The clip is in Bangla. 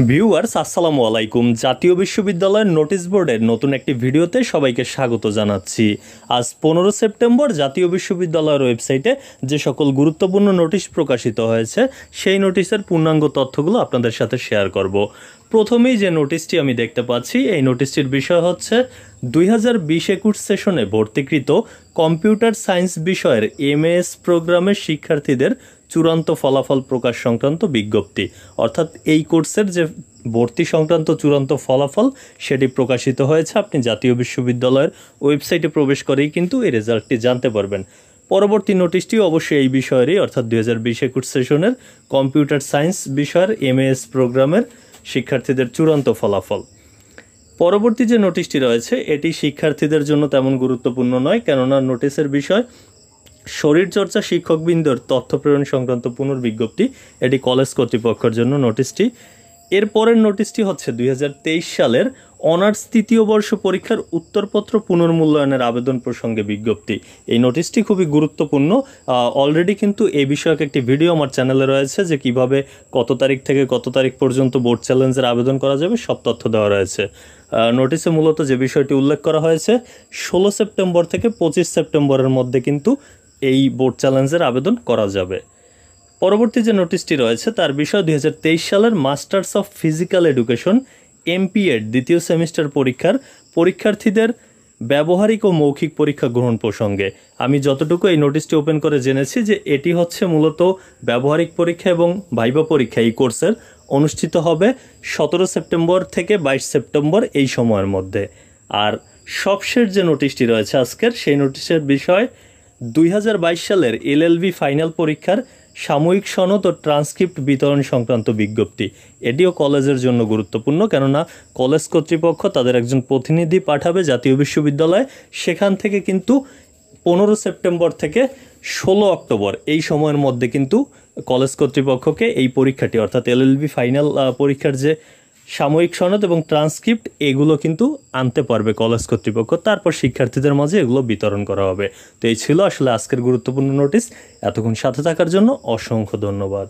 ভিউয়ার্স আসসালামু আলাইকুম। জাতীয় বিশ্ববিদ্যালয়ের নোটিশ বোর্ডের নতুন একটি ভিডিওতে সবাইকে স্বাগত জানাচ্ছি। আজ 15 সেপ্টেম্বর জাতীয় বিশ্ববিদ্যালয়ের ওয়েবসাইটে যে সকল গুরুত্বপূর্ণ নোটিশ প্রকাশিত হয়েছে সেই নোটিশের পূর্ণাঙ্গ তথ্যগুলো আপনাদের সাথে শেয়ার করব। প্রথমেই যে নোটিশটি আমি দেখতে পাচ্ছি, এই নোটিশটির বিষয় হচ্ছে 2020-21 সেশনে ভর্তিকৃত কম্পিউটার সায়েন্স বিষয়ের এমএএস প্রোগ্রামের শিক্ষার্থীদের চূড়ান্ত ফলাফল প্রকাশ সংক্রান্ত বিজ্ঞপ্তি। অর্থাৎ এই কোর্সের যে ভর্তি সংক্রান্ত চূড়ান্ত ফলাফল সেটি প্রকাশিত হয়েছে। আপনি জাতীয় বিশ্ববিদ্যালয়ের ওয়েবসাইটে প্রবেশ করেই কিন্তু এই রেজাল্টটি জানতে পারবেন। পরবর্তী নোটিশটি অবশ্যই এই বিষয়েরই, অর্থাৎ 2020-21 সেশনের কম্পিউটার সায়েন্স বিষয়ের এমএএস প্রোগ্রামের শিক্ষার্থীদের চূড়ান্ত ফলাফল। পরবর্তী যে নোটিশটি রয়েছে এটি শিক্ষার্থীদের জন্য তেমন গুরুত্বপূর্ণ নয়, কেননা নোটিশের বিষয় শরীরচর্চা শিক্ষকবৃন্দর তথ্য প্রেরণ সংক্রান্ত পুনর্বিজ্ঞপ্তি। এটি কলেজ কর্তৃপক্ষের জন্য নোটিশটি। এর পরের নোটিশটি হচ্ছে 2023 সালের অনার্স তৃতীয় বর্ষ পরীক্ষার উত্তরপত্র পুনর্মূল্যায়নের আবেদন প্রসঙ্গে বিজ্ঞপ্তি। এই নোটিশটি খুবই গুরুত্বপূর্ণ। অলরেডি কিন্তু এই বিষয়ক একটি ভিডিও আমার চ্যানেলে রয়েছে, যে কিভাবে কত তারিখ থেকে কত তারিখ পর্যন্ত বোর্ড চ্যালেঞ্জের আবেদন করা যাবে সব তথ্য দেওয়া রয়েছে। নোটিশে মূলত যে বিষয়টি উল্লেখ করা হয়েছে, 16 সেপ্টেম্বর থেকে 25 সেপ্টেম্বরের মধ্যে কিন্তু এই বোর্ড চ্যালেঞ্জের আবেদন করা যাবে। পরবর্তী যে নোটিশটি রয়েছে তার বিষয় 2023 সালের masters of physical education MPEd দ্বিতীয় সেমিস্টার পরীক্ষার পরীক্ষার্থীদের ব্যবহারিক ও মৌখিক পরীক্ষা গ্রহণ প্রসঙ্গে। আমি যতটুকু এই নোটিশটি ওপেন করে জেনেছি যে এটি হচ্ছে মূলত ব্যবহারিক পরীক্ষা এবং ভাইবা পরীক্ষা এই কোর্সের অনুষ্ঠিত হবে 17 সেপ্টেম্বর থেকে 22 সেপ্টেম্বর এই সময়ের মধ্যে। আর সবশেষ যে নোটিশটি রয়েছে আজকের, সেই নোটিশের বিষয় 2022 সালের এলএলবি ফাইনাল পরীক্ষার সাময়িক সনদ ও ট্রান্সক্রিপ্ট বিতরণ সংক্রান্ত বিজ্ঞপ্তি। এটিও কলেজের জন্য গুরুত্বপূর্ণ, কেননা কলেজ কর্তৃপক্ষ তাদের একজন প্রতিনিধি পাঠাবে জাতীয় বিশ্ববিদ্যালয়ে। সেখান থেকে কিন্তু 15 সেপ্টেম্বর থেকে 16 অক্টোবর এই সময়ের মধ্যে কিন্তু কলেজ কর্তৃপক্ষকে এই পরীক্ষাটি, অর্থাৎ এলএলবি ফাইনাল পরীক্ষার যে সাময়িক সনদ এবং ট্রান্সক্রিপ্ট, এগুলো কিন্তু আনতে পারবে কলেজ কর্তৃপক্ষ। তারপর শিক্ষার্থীদের মাঝে এগুলো বিতরণ করা হবে। তো এই ছিল আসলে আজকের গুরুত্বপূর্ণ নোটিশ। এতক্ষণ সাথে থাকার জন্য অসংখ্য ধন্যবাদ।